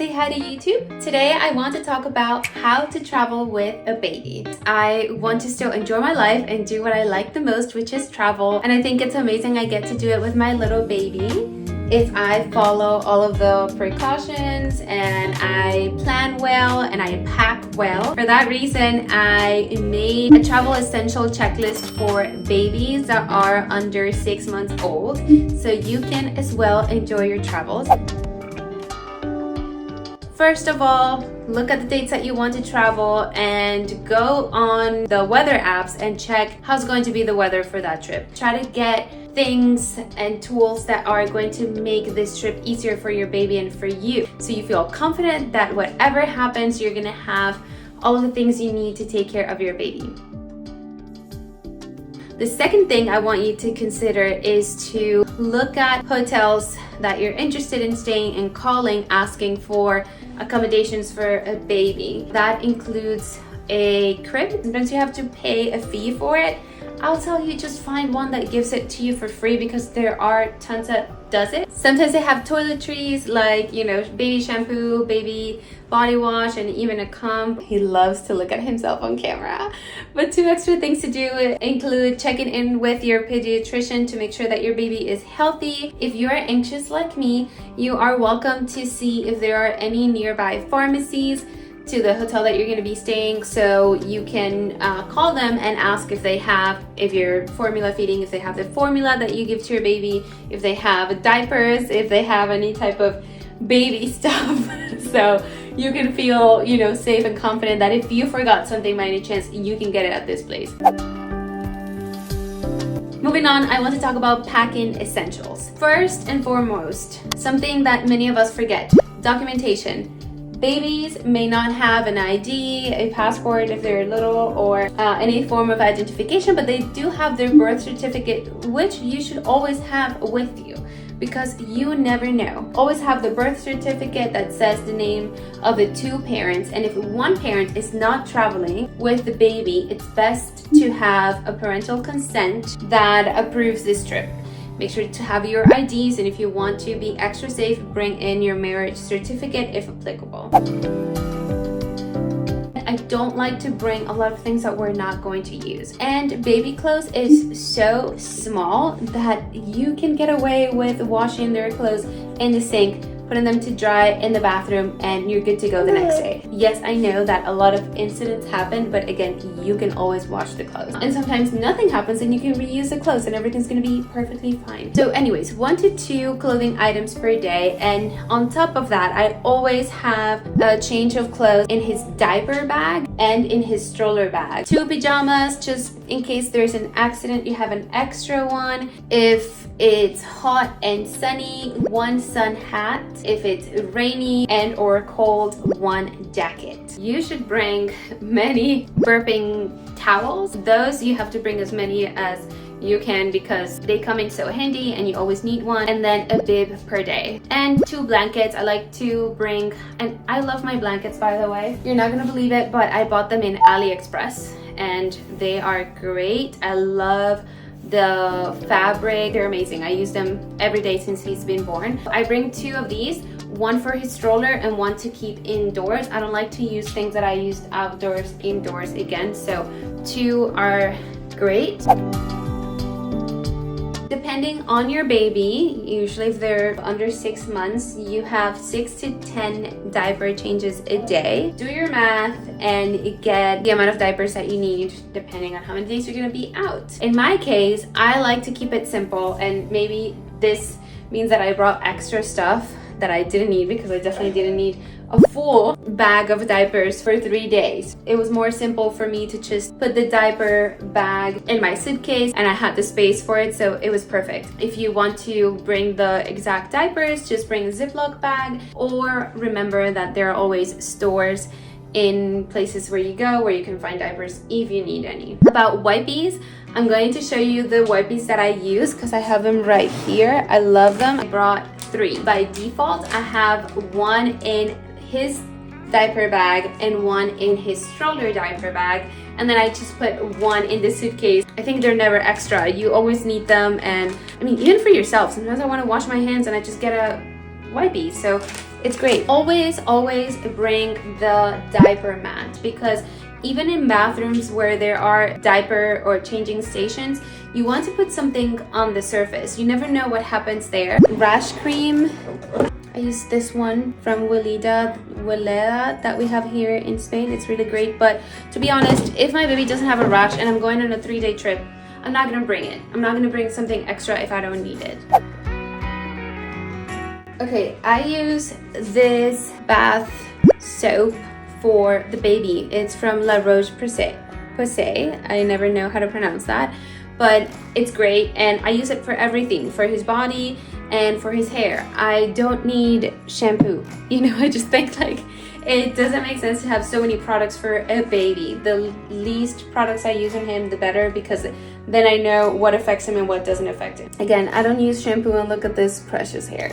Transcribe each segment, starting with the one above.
say hi to YouTube. Today I want to talk about how to travel with a baby. I want to still enjoy my life and do what I like the most, which is travel. And I think it's amazing I get to do it with my little baby if I follow all of the precautions and I plan well and I pack well. For that reason, I made a travel essential checklist for babies that are under 6 months old, so you can as well enjoy your travels. First of all, look at the dates that you want to travel and go on the weather apps and check how's going to be the weather for that trip. Try to get things and tools that are going to make this trip easier for your baby and for you, so you feel confident that whatever happens, you're gonna have all of the things you need to take care of your baby. The second thing I want you to consider is to look at hotels that you're interested in staying and calling, asking for accommodations for a baby. That includes a crib. Sometimes you have to pay a fee for it. I'll tell you, just find one that gives it to you for free, because there are tons that does it. Sometimes they have toiletries like, baby shampoo, baby body wash, and even a comb. He loves to look at himself on camera. But 2 extra things to do include checking in with your pediatrician to make sure that your baby is healthy. If you are anxious like me, you are welcome to see if there are any nearby pharmacies to the hotel that you're going to be staying, so you can call them and ask if you're formula feeding, if they have the formula that you give to your baby, if they have diapers, if they have any type of baby stuff. So you can feel safe and confident that if you forgot something by any chance, you can get it at this place. Moving on, I want to talk about packing essentials. First and foremost, something that many of us forget: documentation. Babies may not have an ID, a passport if they're little, or any form of identification, but they do have their birth certificate, which you should always have with you, because you never know. Always have the birth certificate that says the name of the 2 parents, and if one parent is not traveling with the baby, it's best to have a parental consent that approves this trip. Make sure to have your IDs, and if you want to be extra safe, bring in your marriage certificate if applicable. I don't like to bring a lot of things that we're not going to use. And baby clothes is so small that you can get away with washing their clothes in the sink, putting them to dry in the bathroom, and you're good to go the next day. Yes, I know that a lot of incidents happen, but again, you can always wash the clothes. And sometimes nothing happens and you can reuse the clothes and everything's gonna be perfectly fine. So anyways, 1 to 2 clothing items per day. And on top of that, I always have a change of clothes in his diaper bag and in his stroller bag. 2 pajamas, just in case there's an accident, you have an extra one. If it's hot and sunny, 1 sun hat. If it's rainy and or cold, 1 jacket. You should bring many burping towels. Those you have to bring as many as you can, because they come in so handy and you always need one. And then a bib per day. And 2 blankets. I like to bring, and I love my blankets, by the way. You're not gonna believe it, but I bought them in AliExpress and they are great. I love the fabric, they're amazing. I use them every day since he's been born. I bring 2 of these, 1 for his stroller and 1 to keep indoors. I don't like to use things that I used outdoors, indoors again, so 2 are great. Depending on your baby, usually if they're under 6 months, you have 6 to 10 diaper changes a day. Do your math and get the amount of diapers that you need depending on how many days you're gonna be out. In my case, I like to keep it simple, and maybe this means that I brought extra stuff that I didn't need, because I definitely didn't need a full bag of diapers for 3 days. It was more simple for me to just put the diaper bag in my suitcase, and I had the space for it, so it was perfect. If you want to bring the exact diapers, just bring a Ziploc bag, or remember that there are always stores in places where you go where you can find diapers if you need any. About wipes, I'm going to show you the wipes that I use because I have them right here. I love them. I brought 3. By default, I have 1 in his diaper bag and 1 in his stroller diaper bag, and then I just put 1 in the suitcase. I think they're never extra. You always need them, and I mean, even for yourself, sometimes I want to wash my hands and I just get a wipey, so It's great. Always bring the diaper mat, because even in bathrooms where there are diaper or changing stations, you want to put something on the surface. You never know what happens there. Rash cream. I use this one from Weleda that we have here in Spain. It's really great, but to be honest, if my baby doesn't have a rash and I'm going on a 3-day trip, I'm not gonna bring it. I'm not gonna bring something extra if I don't need it. Okay, I use this bath soap for the baby. It's from La Roche-Posay. I never know how to pronounce that, but it's great, and I use it for everything, for his body and for his hair. I don't need shampoo. You know, I just think like it doesn't make sense to have so many products for a baby. The least products I use on him, the better, because then I know what affects him and what doesn't affect him. Again, I don't use shampoo, and look at this precious hair.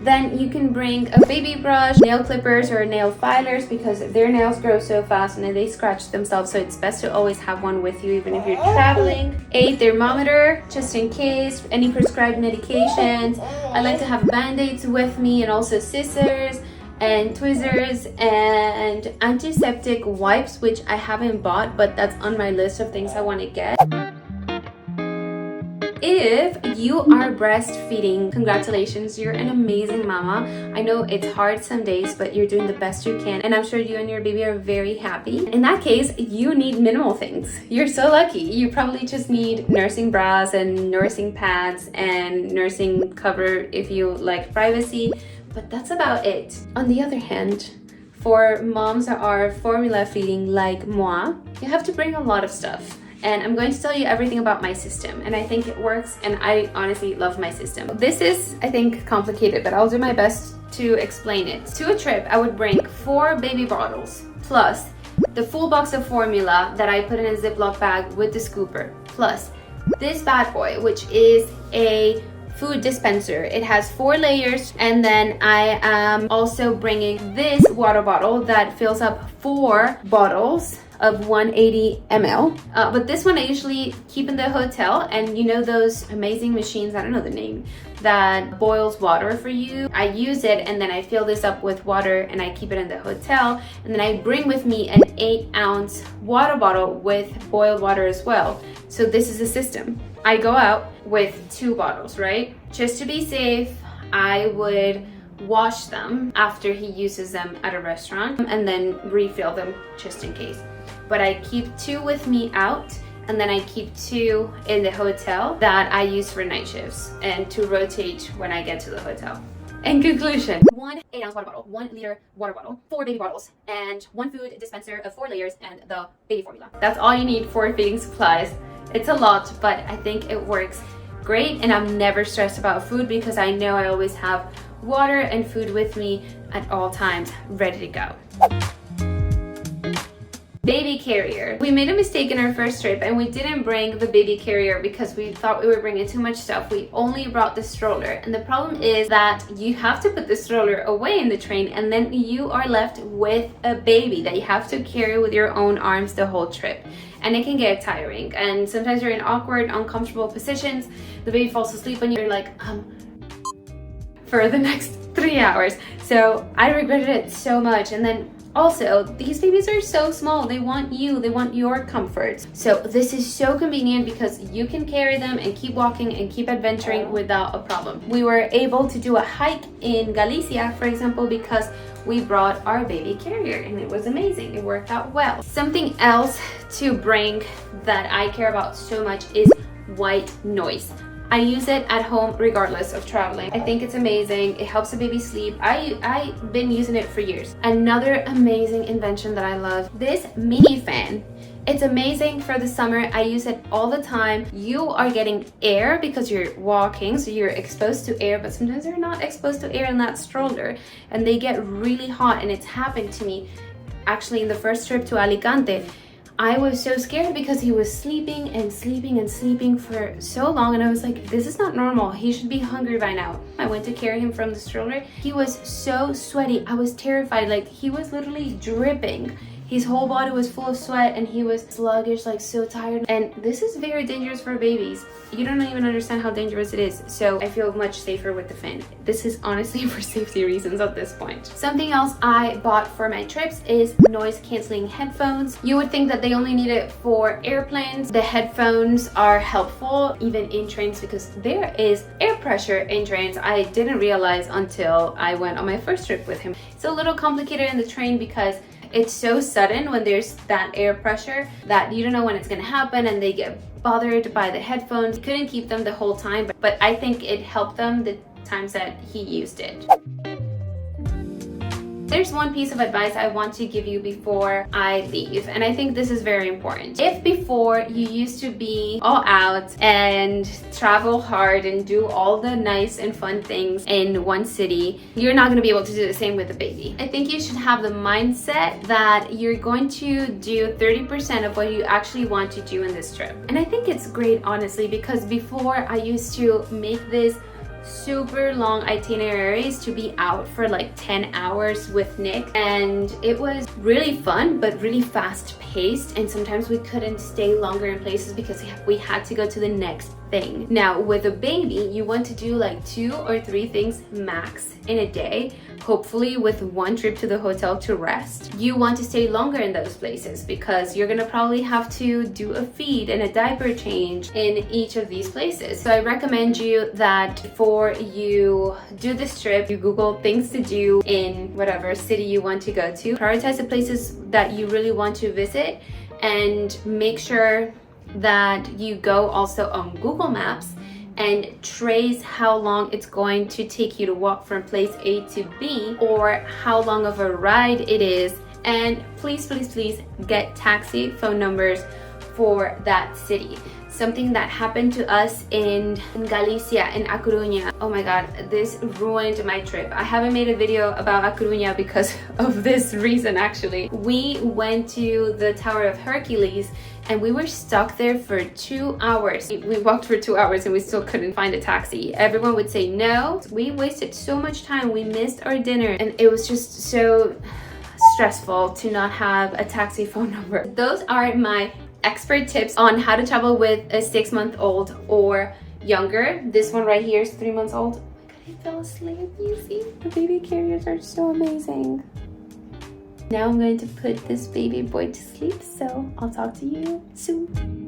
Then you can bring a baby brush, nail clippers or nail filers, because their nails grow so fast and then they scratch themselves, so it's best to always have one with you even if you're traveling. A thermometer, just in case, any prescribed medications. I like to have band-aids with me, and also scissors and tweezers and antiseptic wipes, which I haven't bought, but that's on my list of things I want to get. If you are breastfeeding, congratulations, you're an amazing mama. I know it's hard some days, but you're doing the best you can, and I'm sure you and your baby are very happy. In that case, you need minimal things. You're so lucky. You probably just need nursing bras and nursing pads and nursing cover if you like privacy, but that's about it. On the other hand, for moms that are formula feeding like moi, you have to bring a lot of stuff. And I'm going to tell you everything about my system, and I think it works, and I honestly love my system. This is, I think, complicated, but I'll do my best to explain it. To a trip, I would bring 4 baby bottles, plus the full box of formula that I put in a Ziploc bag with the scooper, plus this bad boy, which is a food dispenser. It has 4 layers, and then I am also bringing this water bottle that fills up 4 bottles of 180 ml. But this one I usually keep in the hotel, and you know those amazing machines, I don't know the name, that boils water for you. I use it, and then I fill this up with water and I keep it in the hotel, and then I bring with me an 8-ounce water bottle with boiled water as well. So this is a system. I go out with 2 bottles, right? Just to be safe, I would wash them after he uses them at a restaurant and then refill them just in case. But I keep 2 with me out, and then I keep 2 in the hotel that I use for night shifts and to rotate when I get to the hotel. In conclusion, 1 8-ounce water bottle, 1 liter water bottle, 4 baby bottles, and 1 food dispenser of 4 layers and the baby formula. That's all you need for feeding supplies. It's a lot, but I think it works great, and I'm never stressed about food because I know I always have water and food with me at all times, ready to go. Baby carrier. We made a mistake in our first trip, and we didn't bring the baby carrier because we thought we were bringing too much stuff. We only brought the stroller, and the problem is that you have to put the stroller away in the train, and then you are left with a baby that you have to carry with your own arms the whole trip, and it can get tiring, and sometimes you're in awkward, uncomfortable positions. The baby falls asleep and you're like for the next 3 hours. So I regretted it so much. And then also, these babies are so small. They want you, they want your comfort. So this is so convenient because you can carry them and keep walking and keep adventuring without a problem. We were able to do a hike in Galicia, for example, because we brought our baby carrier, and it was amazing. It worked out well. Something else to bring that I care about so much is white noise. I use it at home regardless of traveling. I think it's amazing. It helps the baby sleep. I've been using it for years. Another amazing invention that I love, this mini fan. It's amazing for the summer. I use it all the time. You are getting air because you're walking, so you're exposed to air, but sometimes you're not exposed to air in that stroller, and they get really hot, and it's happened to me actually in the first trip to Alicante. I was so scared because he was sleeping and sleeping and sleeping for so long, and I was like, this is not normal. He should be hungry by now. I went to carry him from the stroller. He was so sweaty. I was terrified. Like, he was literally dripping. his whole body was full of sweat and he was sluggish, like so tired. And this is very dangerous for babies. You don't even understand how dangerous it is. So I feel much safer with the Finn. This is honestly for safety reasons at this point. Something else I bought for my trips is noise canceling headphones. You would think that they only need it for airplanes. The headphones are helpful even in trains because there is air pressure in trains. I didn't realize until I went on my first trip with him. It's a little complicated in the train because it's so sudden when there's that air pressure that you don't know when it's going to happen, and they get bothered by the headphones. Couldn't keep them the whole time, but I think it helped them the times that he used it. There's one piece of advice I want to give you before I leave, and I think this is very important. If before you used to be all out and travel hard and do all the nice and fun things in one city, you're not going to be able to do the same with a baby. I think you should have the mindset that you're going to do 30% of what you actually want to do in this trip. And I think it's great, honestly, because before I used to make this super long itineraries to be out for like 10 hours with Nick, and it was really fun but really fast paced, and sometimes we couldn't stay longer in places because we had to go to the next thing. Now with a baby, you want to do like 2 or 3 things max in a day, hopefully with one trip to the hotel to rest. You want to stay longer in those places because you're gonna probably have to do a feed and a diaper change in each of these places. So I recommend you that before you do this trip, you Google things to do in whatever city you want to go to. Prioritize the places that you really want to visit, and make sure that you go also on Google Maps and trace how long it's going to take you to walk from place A to B, or how long of a ride it is. And please, please, please get taxi phone numbers for that city. Something that happened to us in Galicia, in A Coruña. Oh my god, this ruined my trip. I haven't made a video about A Coruña because of this reason, actually. We went to the Tower of Hercules and we were stuck there for 2 hours. We walked for 2 hours and we still couldn't find a taxi. Everyone would say no. We wasted so much time. We missed our dinner and it was just so stressful to not have a taxi phone number. Those are my expert tips on how to travel with a 6-month-old or younger. This one right here is 3 months old. Oh my god, he fell asleep. You see, the baby carriers are so amazing. Now I'm going to put this baby boy to sleep, so I'll talk to you soon.